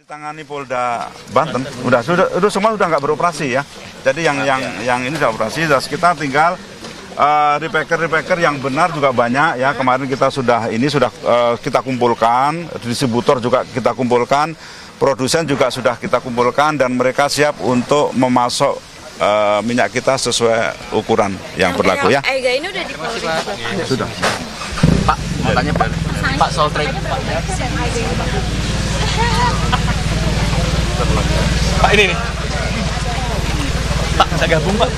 ditangani Polda Banten, sudah semua sudah nggak beroperasi ya. Jadi yang ini sudah operasi, kita tinggal repacker yang benar juga banyak ya. Kemarin kita sudah kita kumpulkan, distributor juga kita kumpulkan, produsen juga sudah kita kumpulkan dan mereka siap untuk memasok minyak kita sesuai ukuran yang berlaku ya. Aiga ini udah dipolisi Sudah. Pak, mau tanya Pak soal trade. Pak ini nih. Pak, bisa gabung Pak.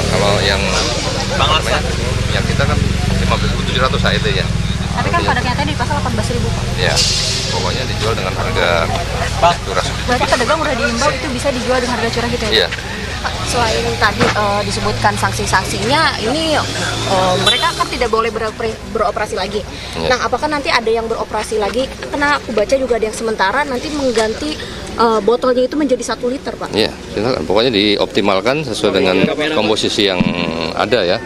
Kalau yang kita kan 15.700 HET ya. Tapi kan pada nyatanya di pasar 18.000 Pak. Ya, pokoknya dijual dengan harga curah. Berarti pedagang udah diimbau itu bisa dijual dengan harga curah gitu ya? Iya. Pak, selain tadi disebutkan sanksi-sanksinya, ini mereka kan tidak boleh beroperasi lagi. Ya. Nah, apakah nanti ada yang beroperasi lagi? Karena aku baca juga ada yang sementara nanti mengganti botolnya itu menjadi 1 liter, Pak. Iya, silakan. Pokoknya dioptimalkan sesuai dengan komposisi yang ada ya.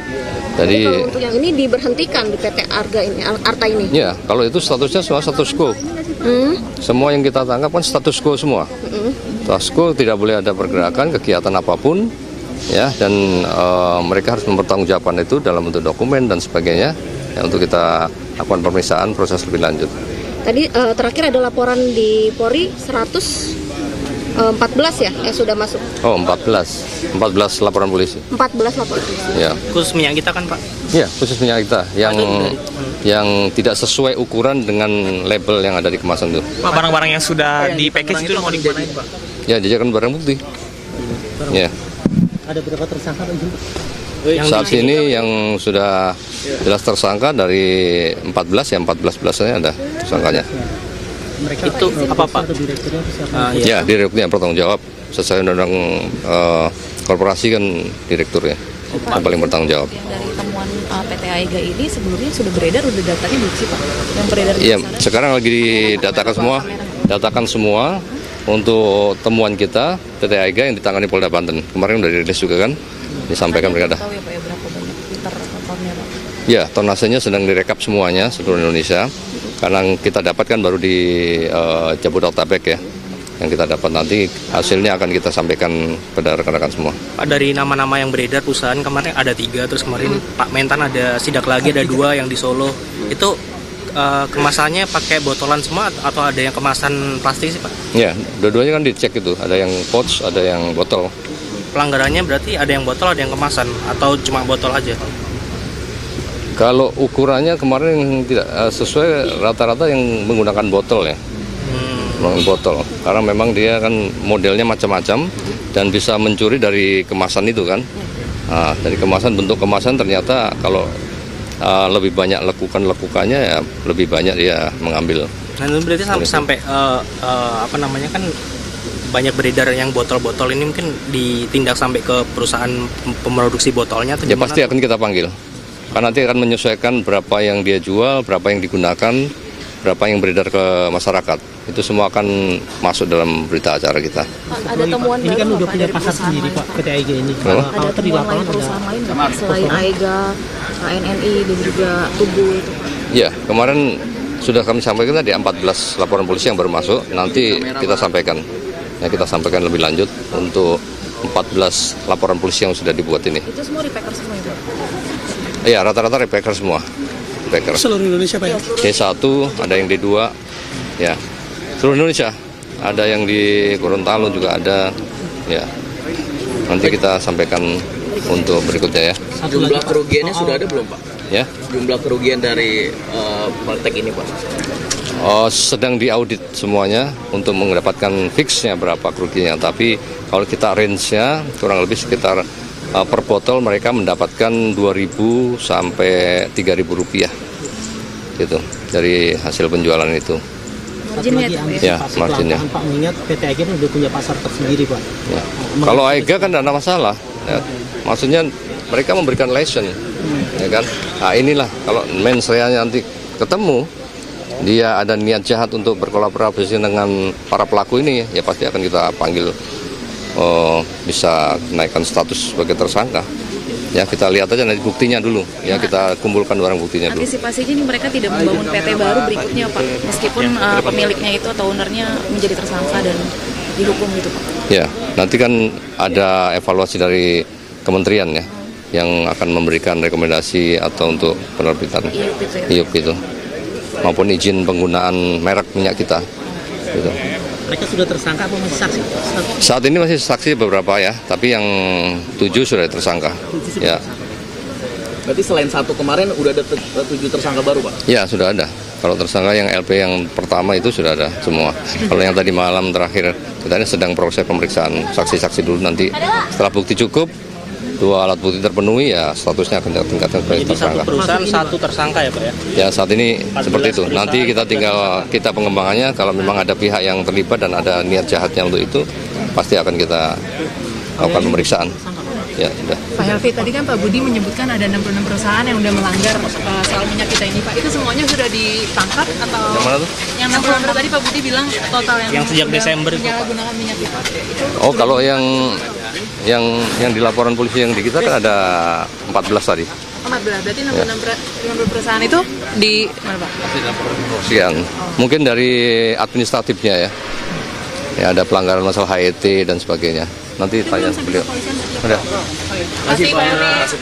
Jadi kalau untuk yang ini diberhentikan di PT Arta ini? Ya, kalau itu statusnya semua status quo. Semua yang kita tangkap kan status quo semua. Status quo, tidak boleh ada pergerakan, kegiatan apapun, ya, dan mereka harus mempertanggungjawabkan itu dalam bentuk dokumen dan sebagainya, ya, untuk kita lakukan pemeriksaan proses lebih lanjut. Tadi terakhir ada laporan di Polri 114 ya yang sudah masuk. Oh, 14 laporan polisi. 14 laporan polisi. Ya. Khusus minyak kita kan Pak? Iya, khusus minyak kita yang tidak sesuai ukuran dengan label yang ada di kemasan itu. Pak, barang-barang yang sudah di package itu mau dikemanain Pak? Ya, dijadikan barang bukti. Ya. Ada berapa tersangka Pak? Saat ini yang sudah jelas tersangka dari 14 ya, 14-14-nya ada tersangkanya. Mereka itu apa Pak? Ya, direkturnya bertanggung jawab sesuai undang-undang korporasi kan direkturnya yang paling bertanggung jawab. Dari temuan PT Aiga ini sebelumnya sudah beredar, udah datanya belum sih Pak? Yang beredar Iya, sekarang lagi didatakan semua untuk temuan kita PT Aiga yang ditangani Polda Banten. Kemarin udah dirilis juga kan, disampaikan mereka dah. Tahu ya Pak ya berapa banyak liter tonnya Pak? Ya, tonasenya sedang direkap semuanya seluruh Indonesia. Karena kita dapatkan baru di Jabodetabek ya, yang kita dapat nanti hasilnya akan kita sampaikan pada rekan-rekan semua. Pak, dari nama-nama yang beredar perusahaan kemarin ada 3, terus kemarin Pak Mentan ada sidak lagi ada 2 yang di Solo. Itu kemasannya pakai botolan semua atau ada yang kemasan plastik sih Pak? Ya, dua-duanya kan dicek itu, ada yang pouch, ada yang botol. Pelanggarannya berarti ada yang botol, ada yang kemasan, atau cuma botol aja? Kalau ukurannya kemarin tidak sesuai, rata-rata yang menggunakan botol ya, menggunakan botol. Karena memang dia kan modelnya macam-macam dan bisa mencuri dari kemasan itu kan. Nah, dari kemasan, bentuk kemasan ternyata kalau lebih banyak lekukannya ya lebih banyak dia mengambil. Nah, itu berarti sampai apa namanya kan banyak beredar yang botol-botol ini mungkin ditindak sampai ke perusahaan pemroduksi botolnya atau ya pasti akan kita panggil. Karena nanti akan menyesuaikan berapa yang dia jual, berapa yang digunakan, berapa yang beredar ke masyarakat. Itu semua akan masuk dalam berita acara kita. Pak, ada temuan ini kan baru udah Pak, punya dari pasar sendiri Pak, PT Aiga ini. Ada temuan lain perusahaan lain Pak, selain Aiga, KNNI dan juga Tubuh itu Pak? Ya, kemarin sudah kami sampaikan tadi 14 laporan polisi yang baru masuk. Nanti kita sampaikan. Ya, kita sampaikan lebih lanjut untuk 14 laporan polisi yang sudah dibuat ini. Itu semua repacker semua ya Pak? Iya, rata-rata repacker semua. Repacker. Seluruh Indonesia Pak ya? D1, ada yang D2, ya. Seluruh Indonesia. Ada yang di Gorontalo juga ada, ya. Nanti kita sampaikan untuk berikutnya ya. Jumlah kerugiannya sudah ada belum Pak? Ya. Jumlah kerugian dari praktek ini Pak? Sedang diaudit semuanya untuk mendapatkan fixnya berapa kerugiannya. Tapi kalau kita range-nya kurang lebih sekitar per botol mereka mendapatkan 2.000 sampai 3.000 rupiah gitu dari hasil penjualan itu. Marginnya Ya, marginnya. Pak, mengingat PT Aiga udah punya pasar tersendiri Pak. Ya. Kalau Aiga kan tidak ada masalah. Ya. Maksudnya mereka memberikan lesson, ya kan? Nah inilah kalau mensreanya nanti ketemu, dia ada niat jahat untuk berkolaborasi dengan para pelaku ini, ya pasti akan kita panggil, bisa naikkan status sebagai tersangka. Ya kita lihat aja nanti buktinya dulu, ya kita kumpulkan barang buktinya dulu. Antisipasinya ini mereka tidak membangun PT baru berikutnya Pak, meskipun pemiliknya itu atau ownernya menjadi tersangka dan dihukum gitu Pak. Ya, nanti kan ada evaluasi dari kementerian ya, yang akan memberikan rekomendasi atau untuk penerbitan IUP itu, maupun izin penggunaan merek minyak kita. Gitu. Mereka sudah tersangka apa masih saksi? Saat ini masih saksi beberapa ya, tapi yang 7 sudah tersangka. Ya. Berarti selain 1 kemarin udah ada 7 tersangka baru Pak? Ya sudah ada. Kalau tersangka yang LP yang pertama itu sudah ada semua. Kalau yang tadi malam terakhir, kita ini sedang proses pemeriksaan saksi-saksi dulu, nanti setelah bukti cukup, 2 alat bukti terpenuhi, ya statusnya akan tingkatkan sebagai tersangka. Jadi 1 perusahaan 1 tersangka ya Pak ya? Ya saat ini seperti itu. Nanti kita tinggal pengembangannya, kalau memang ada pihak yang terlibat dan ada niat jahatnya untuk itu, pasti akan kita lakukan pemeriksaan. Ya sudah. Pak Helvi, tadi kan Pak Budi menyebutkan ada 66 perusahaan yang sudah melanggar soal minyak kita ini Pak. Itu semuanya sudah ditangkap atau? Yang mana tuh? Yang 66 tadi Pak Budi bilang total yang sejak Desember itu menyalahgunakan minyak kita. Oh kalau yang di laporan polisi yang di kita kan ada 14 tadi. 14, berarti 66 perusahaan itu di mana Pak? Sekian. Mungkin dari administratifnya ya. Ya ada pelanggaran masalah HET dan sebagainya. Nanti tanya beliau. Udah. Masih Pak Helvi.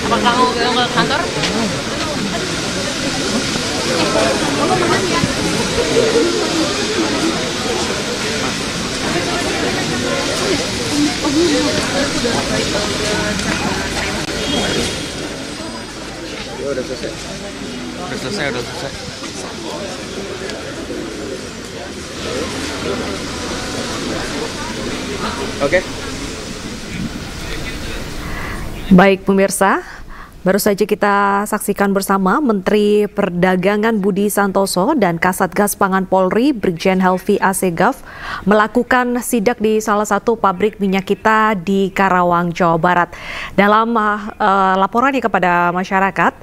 Apakah mau ke kantor? Udah selesai. Udah selesai. Oke. Baik pemirsa, baru saja kita saksikan bersama Menteri Perdagangan Budi Santoso dan Kasatgas Pangan Polri Brigjen Helvi Assegaf melakukan sidak di salah satu pabrik minyak kita di Karawang, Jawa Barat. Dalam laporannya kepada masyarakat,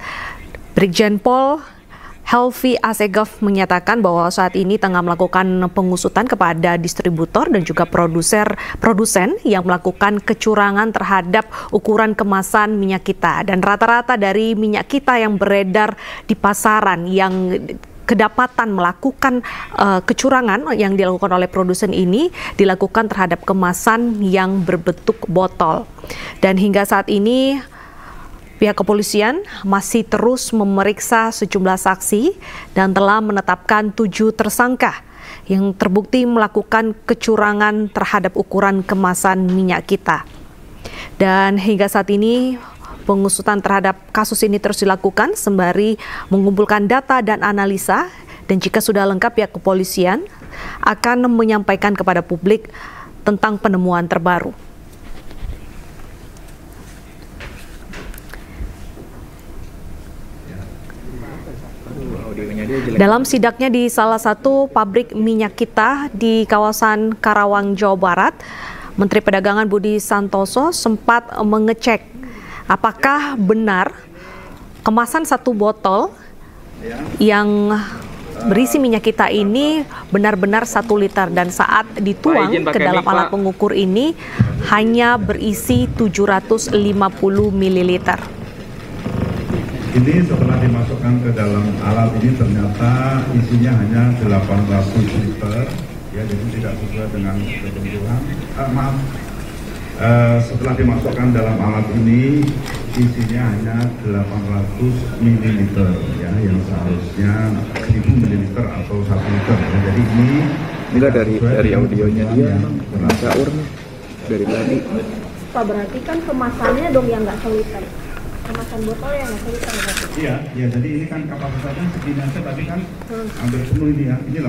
Brigjen Pol Helvi Assegaf menyatakan bahwa saat ini tengah melakukan pengusutan kepada distributor dan juga produsen yang melakukan kecurangan terhadap ukuran kemasan minyak kita. Dan rata-rata dari minyak kita yang beredar di pasaran yang kedapatan melakukan kecurangan yang dilakukan oleh produsen ini dilakukan terhadap kemasan yang berbentuk botol. Dan hingga saat ini pihak kepolisian masih terus memeriksa sejumlah saksi dan telah menetapkan 7 tersangka yang terbukti melakukan kecurangan terhadap ukuran kemasan minyak kita. Dan hingga saat ini pengusutan terhadap kasus ini terus dilakukan sembari mengumpulkan data dan analisa, dan jika sudah lengkap pihak kepolisian akan menyampaikan kepada publik tentang penemuan terbaru. Dalam sidaknya di salah satu pabrik minyak kita di kawasan Karawang, Jawa Barat, Menteri Perdagangan Budi Santoso sempat mengecek apakah benar kemasan 1 botol yang berisi minyak kita ini benar-benar 1 liter, dan saat dituang ke dalam alat pengukur ini hanya berisi 750 ml. Ini setelah dimasukkan ke dalam alat ini ternyata isinya hanya 800 liter, ya, jadi tidak sesuai dengan ketentuan. Setelah dimasukkan dalam alat ini isinya hanya 800 ml, ya, yang seharusnya 1000 ml atau 1 liter. Ya, jadi ini enggak dari audionya dia sahur dari tadi. Pak, berarti kan kemasannya dong yang nggak seliter. Kemasan botol yang nggak seliter. Iya, ya, jadi ini kan kapasitasnya segini aja tadi kan hampir penuh ini ya. Ini